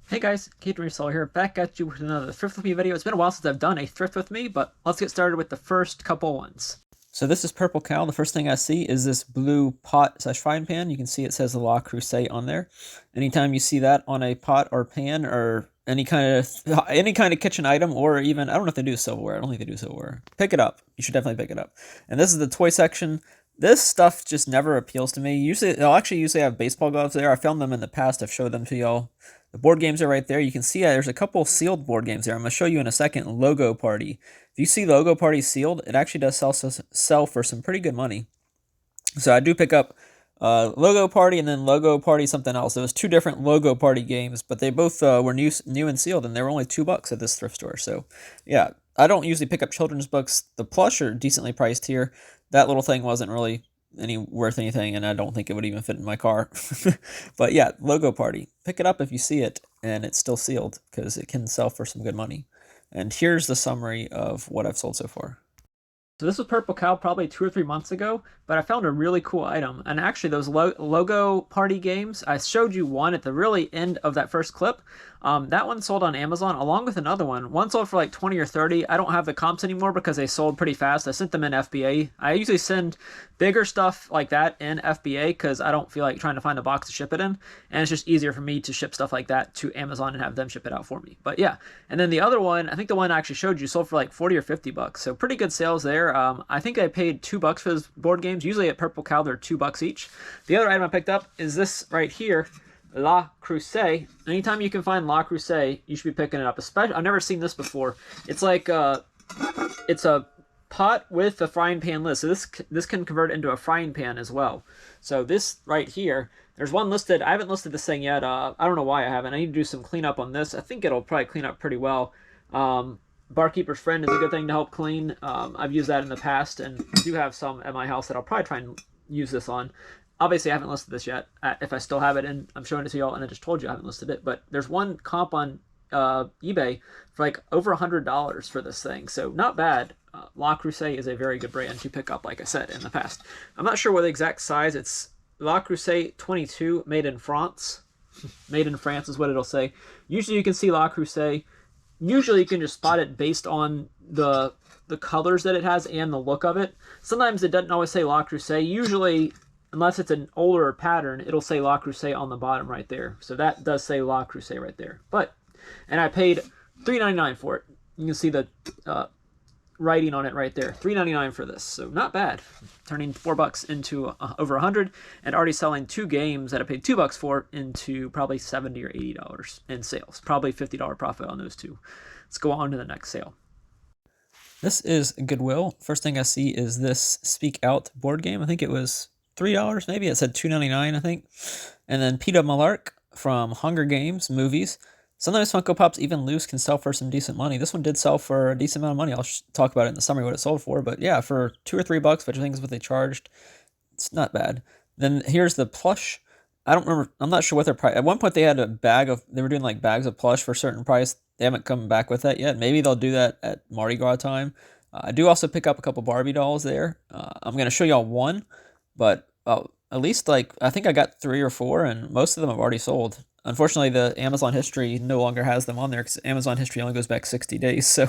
Hey guys, Kate Resell here, back at you with another Thrift With Me video. It's been a while since I've done a Thrift With Me, but let's get started with the first couple ones. So this is Purple Cow. The first thing I see is this blue pot slash frying pan. You can see it says the La Crusade on there. Anytime you see that on a pot or pan or any kind of kitchen item, or even, I don't know if they do silverware. I don't think they do silverware. Pick it up. You should definitely pick it up. And this is the toy section. This stuff just never appeals to me. Usually, they'll actually usually have baseball gloves there. I found them in the past. I've showed them to y'all. The board games are right there. You can see there's a couple sealed board games there. I'm going to show you in a second. Logo Party. If you see Logo Party sealed, it actually does sell for some pretty good money. So I do pick up Logo Party and then Logo Party something else. There was two different Logo Party games, but they both were new and sealed, and they were only $2 at this thrift store. So yeah, I don't usually pick up children's books. The plush are decently priced here. That little thing wasn't really worth anything, and I don't think it would even fit in my car. But yeah, Logo Party. Pick it up if you see it and it's still sealed, because it can sell for some good money. And here's the summary of what I've sold so far. So this was Purple Cow probably 2 or 3 months ago, but I found a really cool item. And actually those Logo Party games, I showed you one at the really end of that first clip. That one sold on Amazon along with another one. One sold for like 20 or 30. I don't have the comps anymore because they sold pretty fast. I sent them in FBA. I usually send bigger stuff like that in FBA because I don't feel like trying to find a box to ship it in. And it's just easier for me to ship stuff like that to Amazon and have them ship it out for me. But yeah, and then the other one, I think the one I actually showed you sold for like 40 or 50 bucks. So pretty good sales there. I think I paid $2 for those board games. Usually at Purple Cow, they're $2 each. The other item I picked up is this right here. La Crusade. Anytime you can find La Crusade, you should be picking it up. Especially, I've never seen this before. It's like it's a pot with a frying pan lid. So this can convert into a frying pan as well. So this right here, there's one listed. I haven't listed this thing yet. I don't know why I haven't. I need to do some cleanup on this. I think it'll probably clean up pretty well. Barkeeper's Friend is a good thing to help clean. I've used that in the past, and I do have some at my house that I'll probably try and use this on. Obviously, I haven't listed this yet. If I still have it, and I'm showing it to y'all, and I just told you I haven't listed it, but there's one comp on eBay for like over $100 for this thing, so not bad. La Crusade is a very good brand to pick up, like I said in the past. I'm not sure what the exact size. It's La Crusade 22, made in France. Made in France is what it'll say. Usually you can see La Crusade. Usually you can just spot it based on the colors that it has and the look of it. Sometimes it doesn't always say La Crusade. Usually, unless it's an older pattern, it'll say La Crusade on the bottom right there. So that does say La Crusade right there. And I paid $3.99 for it. You can see the writing on it right there. $3.99 for this. So not bad. Turning $4 into over 100, and already selling two games that I paid $2 for into probably $70 or $80 in sales. Probably $50 profit on those two. Let's go on to the next sale. This is Goodwill. First thing I see is this Speak Out board game. I think it was $3 maybe. It said $2.99, I think. And then Peter Malark from Hunger Games movies. Sometimes Funko Pops even loose can sell for some decent money. This one did sell for a decent amount of money. I'll talk about it in the summary what it sold for. But yeah, for $2 or $3, which I think is what they charged, it's not bad. Then here's the plush. I don't remember. I'm not sure what their price. At one point they had a bag of. They were doing like bags of plush for a certain price. They haven't come back with that yet. Maybe they'll do that at Mardi Gras time. I do also pick up a couple Barbie dolls there. I'm going to show y'all one, but at least like I think I got 3 or 4, and most of them have already sold. Unfortunately, the Amazon history no longer has them on there because Amazon history only goes back 60 days. So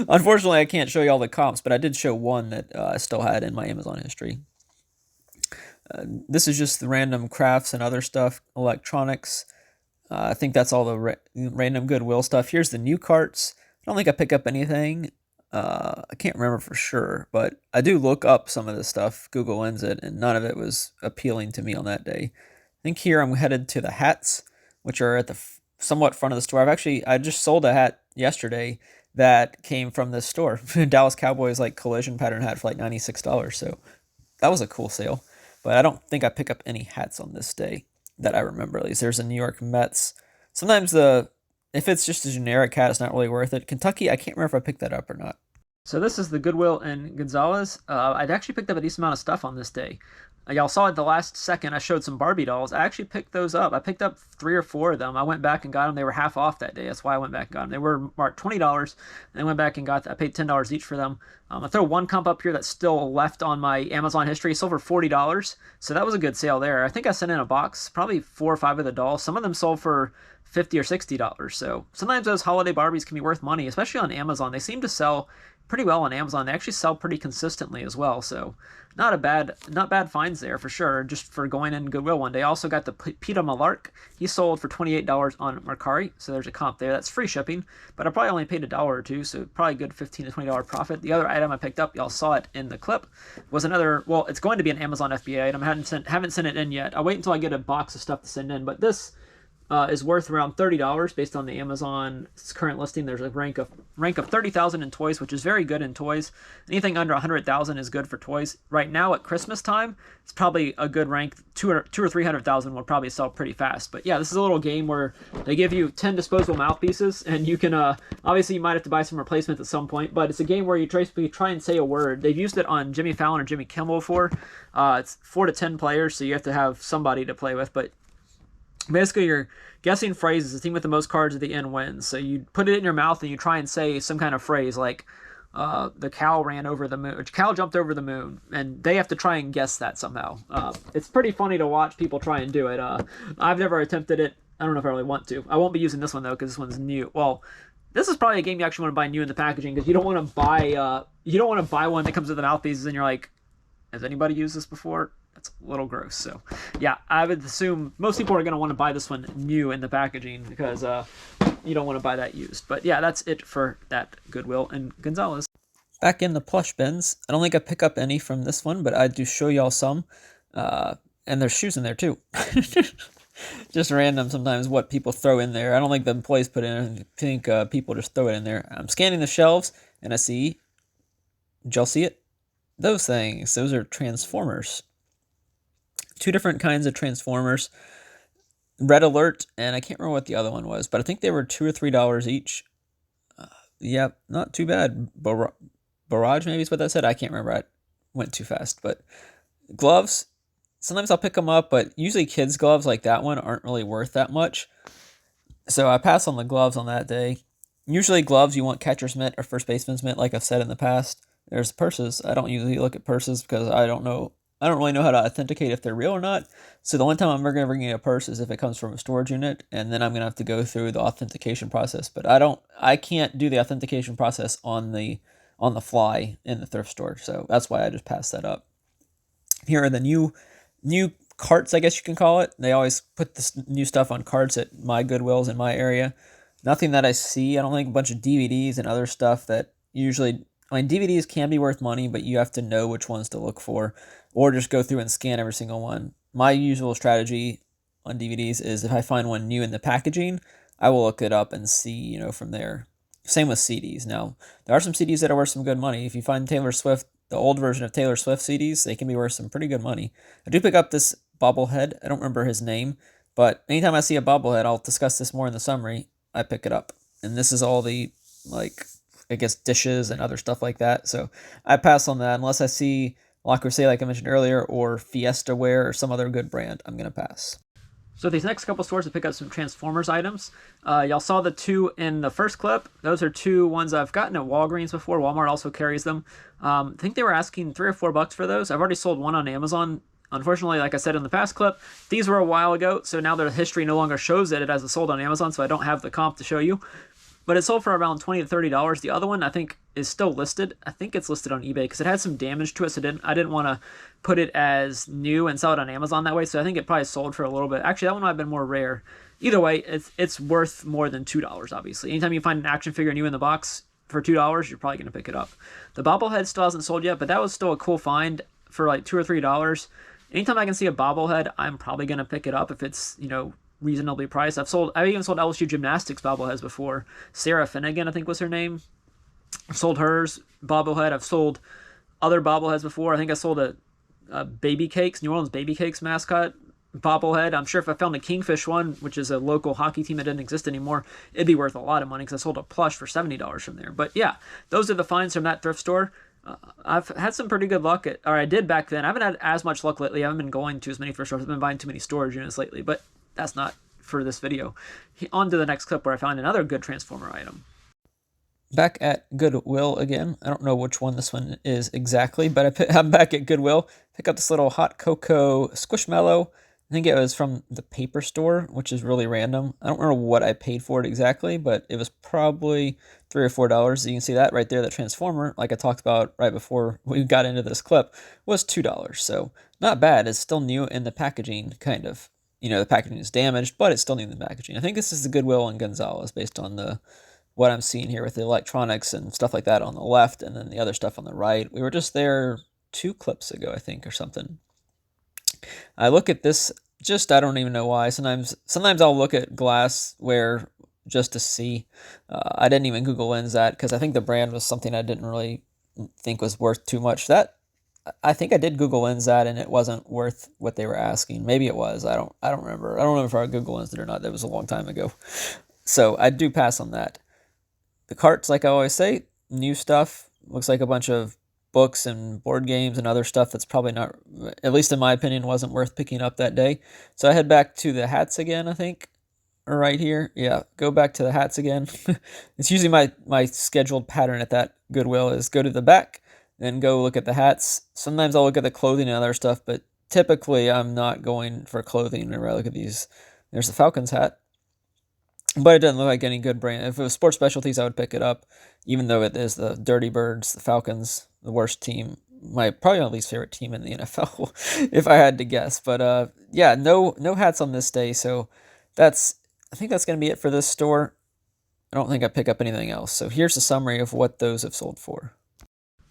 unfortunately, I can't show you all the comps, but I did show one that I still had in my Amazon history. This is just the random crafts and other stuff, electronics. I think that's all the random Goodwill stuff. Here's the new carts. I don't think I pick up anything. I can't remember for sure, but I do look up some of this stuff. Google Lens it, and none of it was appealing to me on that day. I think here I'm headed to the hats, which are at the somewhat front of the store. I just sold a hat yesterday that came from this store. Dallas Cowboys like collision pattern hat for like $96. So that was a cool sale. But I don't think I pick up any hats on this day that I remember at least. There's a New York Mets. Sometimes if it's just a generic hat, it's not really worth it. Kentucky, I can't remember if I picked that up or not. So this is the Goodwill in Gonzales. I'd actually picked up a decent amount of stuff on this day. Y'all saw at the last second I showed some Barbie dolls. I actually picked those up. I picked up 3 or 4 of them. I went back and got them. They were half off that day. That's why I went back and got them. They were marked $20. And I went back and I paid $10 each for them. I throw one comp up here that's still left on my Amazon history. Sold for $40. So that was a good sale there. I think I sent in a box, probably 4 or 5 of the dolls. Some of them sold for $50 or $60. So sometimes those holiday Barbies can be worth money, especially on Amazon. They seem to sell pretty well on Amazon. They actually sell pretty consistently as well. So not bad finds there for sure, just for going in Goodwill one day. I also got the Peter Malark. He sold for $28 on Mercari, so there's a comp there. That's free shipping, but I probably only paid $1 or $2, so probably good $15 to $20 profit. The other item I picked up, y'all saw it in the clip, was another, well, it's going to be an Amazon FBA item. I haven't sent it in yet. I'll wait until I get a box of stuff to send in, but this is worth around $30 based on the Amazon's current listing. There's a rank of 30,000 in toys, which is very good in toys. Anything under 100,000 is good for toys. Right now at Christmas time, it's probably a good rank. 200 or 300,000 will probably sell pretty fast. But yeah, this is a little game where they give you 10 disposable mouthpieces, and you can obviously you might have to buy some replacements at some point. But it's a game where you try and say a word. They've used it on Jimmy Fallon or Jimmy Kimmel before. It's 4 to 10 players, so you have to have somebody to play with. But basically, you're guessing phrases. The team with the most cards at the end wins. So you put it in your mouth and you try and say some kind of phrase like, the cow ran over the moon, or cow jumped over the moon, and they have to try and guess that somehow. It's pretty funny to watch people try and do it. I've never attempted it. I don't know if I really want to. I won't be using this one though, because this one's new. Well, this is probably a game you actually want to buy new in the packaging, because you don't want to buy one that comes with the mouthpieces and you're like, has anybody used this before? That's a little gross. So yeah, I would assume most people are going to want to buy this one new in the packaging, because you don't want to buy that used. But yeah, that's it for that Goodwill and Gonzalez. Back in the plush bins, I don't think I pick up any from this one, but I do show y'all some. And there's shoes in there too. Just random sometimes what people throw in there. I don't think the employees put in it. I think people just throw it in there. I'm scanning the shelves and I see, did y'all see it? Those things, those are Transformers. 2 different kinds of Transformers. Red Alert, and I can't remember what the other one was, but I think they were $2 or $3 each. Yeah, not too bad. Barrage maybe is what that said. I can't remember. I went too fast. But gloves, sometimes I'll pick them up, but usually kids' gloves like that one aren't really worth that much. So I pass on the gloves on that day. Usually gloves, you want catcher's mitt or first baseman's mitt, like I've said in the past. There's purses. I don't usually look at purses because I don't really know how to authenticate if they're real or not. So the only time I'm ever going to bring in a purse is if it comes from a storage unit, and then I'm going to have to go through the authentication process. But I can't do the authentication process on the fly in the thrift store. So that's why I just pass that up. Here are the new carts, I guess you can call it. They always put this new stuff on carts at my Goodwills in my area. Nothing that I see. I don't think a bunch of DVDs and other stuff that usually, I mean, DVDs can be worth money, but you have to know which ones to look for, or just go through and scan every single one. My usual strategy on DVDs is if I find one new in the packaging, I will look it up and see, from there. Same with CDs. Now, there are some CDs that are worth some good money. If you find Taylor Swift, the old version of Taylor Swift CDs, they can be worth some pretty good money. I do pick up this bobblehead. I don't remember his name, but anytime I see a bobblehead, I'll discuss this more in the summary, I pick it up. And this is all the, I guess, dishes and other stuff like that. So I pass on that unless I see La Crusade, like I mentioned earlier, or Fiesta Ware or some other good brand. I'm going to pass. So these next couple stores to pick up some Transformers items. Y'all saw the 2 in the first clip. Those are 2 ones I've gotten at Walgreens before. Walmart also carries them. I think they were asking $3 or $4 for those. I've already sold one on Amazon. Unfortunately, like I said in the past clip, these were a while ago, so now their history no longer shows that it has sold on Amazon, so I don't have the comp to show you. But it sold for around $20 to $30. The other one, I think, is still listed. I think it's listed on eBay because it had some damage to it, so I didn't want to put it as new and sell it on Amazon that way, so I think it probably sold for a little bit. Actually, that one might have been more rare. Either way, it's worth more than $2, obviously. Anytime you find an action figure new in the box for $2, you're probably going to pick it up. The bobblehead still hasn't sold yet, but that was still a cool find for like $2 or $3. Anytime I can see a bobblehead, I'm probably going to pick it up if it's, reasonably priced. I've even sold LSU Gymnastics bobbleheads before. Sarah Finnegan, I think was her name. I've sold hers bobblehead. I've sold other bobbleheads before. I think I sold a Baby Cakes, New Orleans Baby Cakes mascot bobblehead. I'm sure if I found a Kingfish one, which is a local hockey team that didn't exist anymore, it'd be worth a lot of money because I sold a plush for $70 from there. But yeah, those are the finds from that thrift store. I've had some pretty good luck or I did back then. I haven't had as much luck lately. I haven't been going to as many thrift stores. I've been buying too many storage units lately, but that's not for this video. On to the next clip where I found another good Transformer item. Back at Goodwill again. I don't know which one this one is exactly, but I'm back at Goodwill. Pick up this little hot cocoa Squishmallow. I think it was from the paper store, which is really random. I don't remember what I paid for it exactly, but it was probably $3 or $4. You can see that right there. That Transformer, like I talked about right before we got into this clip, was $2. So not bad. It's still new in the packaging, kind of. You know, the packaging is damaged, but it's still new in the packaging. I think this is the Goodwill in Gonzales based on what I'm seeing here with the electronics and stuff like that on the left, and then the other stuff on the right. We were just there 2 clips ago, I think, or something. I look at this, I don't even know why. Sometimes I'll look at glassware just to see. I didn't even Google Lens that because I think the brand was something I didn't really think was worth too much. I think I did Google Lens that and it wasn't worth what they were asking. Maybe it was. I don't remember. I don't remember if I Google Lens it or not. That was a long time ago. So I do pass on that. The carts, like I always say, new stuff. Looks like a bunch of books and board games and other stuff that's probably not, at least in my opinion, wasn't worth picking up that day. So I head back to the hats again, I think, or right here. Yeah, go back to the hats again. It's usually my scheduled pattern at that Goodwill is go to the back, then go look at the hats. Sometimes I'll look at the clothing and other stuff, but typically I'm not going for clothing whenever I look at these. There's the Falcons hat. But it doesn't look like any good brand. If it was sports specialties, I would pick it up, even though it is the Dirty Birds, the Falcons, the worst team, probably my least favorite team in the NFL, if I had to guess. But yeah, no hats on this day, so I think that's going to be it for this store. I don't think I pick up anything else. So here's a summary of what those have sold for.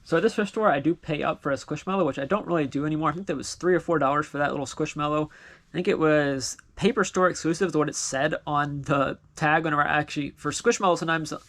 So at this thrift store, I do pay up for a Squishmallow, which I don't really do anymore. I think that was $3 or $4 for that little Squishmallow. I think it was paper store exclusive is what it said on the tag whenever I actually, for Squishmallow sometimes, let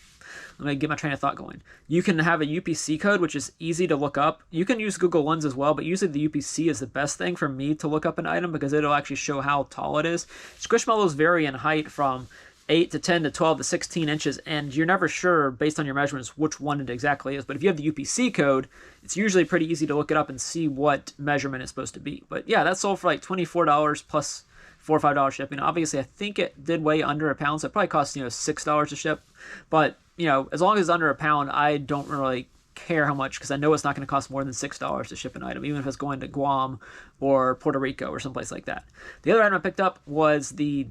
me get my train of thought going. You can have a UPC code, which is easy to look up. You can use Google Lens as well, but usually the UPC is the best thing for me to look up an item because it'll actually show how tall it is. Squishmallows vary in height from 8 to 10 to 12 to 16 inches, and you're never sure based on your measurements which one it exactly is. But if you have the UPC code, it's usually pretty easy to look it up and see what measurement it's supposed to be. But yeah, that sold for like $24 plus $4 or $5 shipping. Obviously, I think it did weigh under a pound, so it probably cost $6 to ship. But as long as it's under a pound, I don't really care how much because I know it's not going to cost more than $6 to ship an item, even if it's going to Guam or Puerto Rico or someplace like that. The other item I picked up was the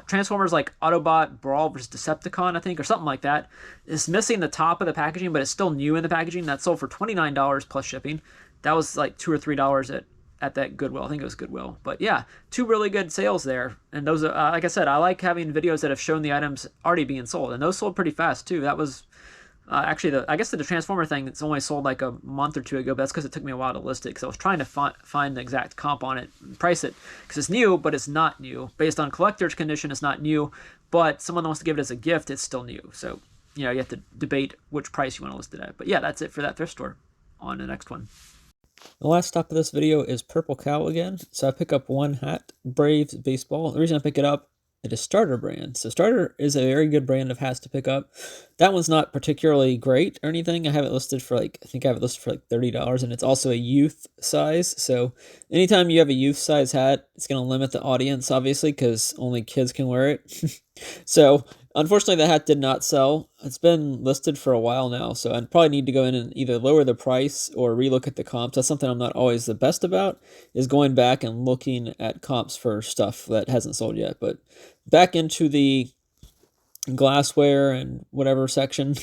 Transformers like Autobot Brawl versus Decepticon, I think, or something like that. It's missing the top of the packaging, but it's still new in the packaging. That sold for $29 plus shipping. That was like $2 or $3 at that Goodwill. I think it was Goodwill. But yeah, 2 really good sales there. And those are, like I said, I like having videos that have shown the items already being sold. And those sold pretty fast too. That was actually, I guess the Transformer thing, it's only sold like a month or 2 ago, but that's because it took me a while to list it, because I was trying to find the exact comp on it and price it, because it's new, but it's not new. Based on collector's condition, it's not new, but someone that wants to give it as a gift, it's still new. So, you have to debate which price you want to list it at. But yeah, that's it for that thrift store. On to the next one. The last stop of this video is Purple Cow again. So I pick up one hat, Braves Baseball. The reason I pick it up, it is Starter brand. So Starter is a very good brand of hats to pick up. That one's not particularly great or anything. I have it listed for I think I have it listed for like $30, and it's also a youth size. So anytime you have a youth size hat, it's going to limit the audience, obviously, because only kids can wear it. So unfortunately, the hat did not sell. It's been listed for a while now, so I probably need to go in and either lower the price or relook at the comps. That's something I'm not always the best about, is going back and looking at comps for stuff that hasn't sold yet. But back into the glassware and whatever section.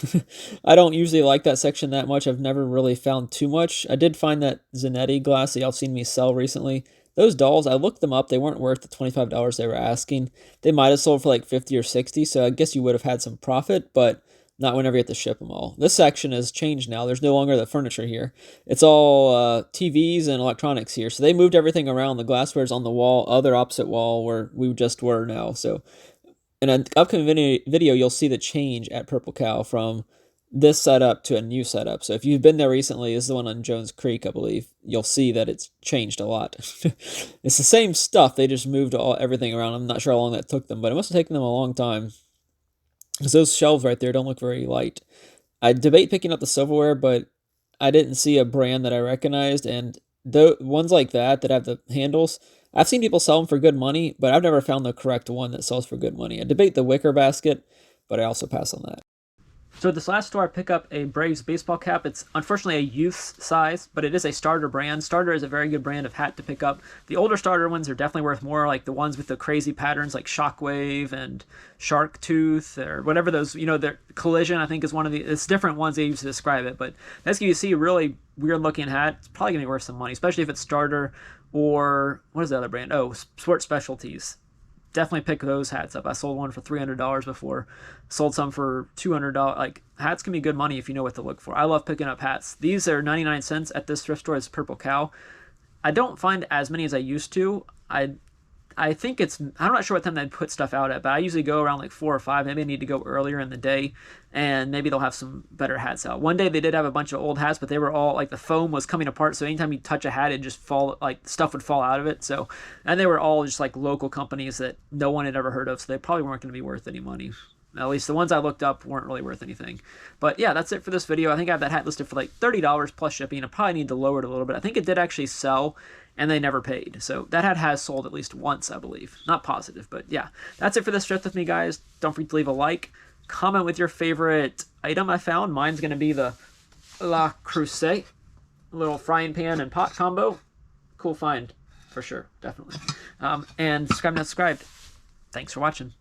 I don't usually like that section that much. I've never really found too much. I did find that Zanetti glass that y'all seen me sell recently. Those dolls, I looked them up. They weren't worth the $25 they were asking. They might have sold for like 50 or 60, so I guess you would have had some profit, but not whenever you have to ship them all. This section has changed now. There's no longer the furniture here. It's all TVs and electronics here. So they moved everything around. The glassware's on the wall, other opposite wall where we just were now. So in an upcoming video, you'll see the change at Purple Cow from this setup to a new setup. So if you've been there recently, this is the one on Jones Creek, I believe, you'll see that it's changed a lot. It's the same stuff. They just moved everything around. I'm not sure how long that took them, but it must have taken them a long time, because those shelves right there don't look very light. I debate picking up the silverware, but I didn't see a brand that I recognized, and the ones like that have the handles, I've seen people sell them for good money, but I've never found the correct one that sells for good money. I debate the wicker basket, but I also pass on that. So at this last store, I pick up a Braves baseball cap. It's unfortunately a youth size, but it is a starter brand. Starter is a very good brand of hat to pick up. The older starter ones are definitely worth more, like the ones with the crazy patterns like Shockwave and Shark Tooth or whatever those, their Collision, I think is one of the, it's different ones they use to describe it, but that's you see a really weird looking hat. It's probably going to be worth some money, especially if it's starter or, what is the other brand? Oh, Sport Specialties. Definitely pick those hats up. I sold one for $300 before. Sold some for $200. Like, hats can be good money if you know what to look for. I love picking up hats. These are 99 cents at this thrift store. It's Purple Cow. I don't find as many as I used to. I think I'm not sure what time they put stuff out at, but I usually go around like 4 or 5. Maybe I need to go earlier in the day, and maybe they'll have some better hats out. One day they did have a bunch of old hats, but they were all like the foam was coming apart. So anytime you touch a hat, it just stuff would fall out of it. So, and they were all just like local companies that no one had ever heard of. So they probably weren't going to be worth any money. At least the ones I looked up weren't really worth anything. But yeah, that's it for this video. I think I have that hat listed for like $30 plus shipping. I probably need to lower it a little bit. I think it did actually sell, and they never paid. So that hat has sold at least once, I believe. Not positive, but yeah. That's it for this thrift with me, guys. Don't forget to leave a like. Comment with your favorite item I found. Mine's going to be the La Crusade. Little frying pan and pot combo. Cool find, for sure. Definitely. And subscribe, not subscribed. Thanks for watching.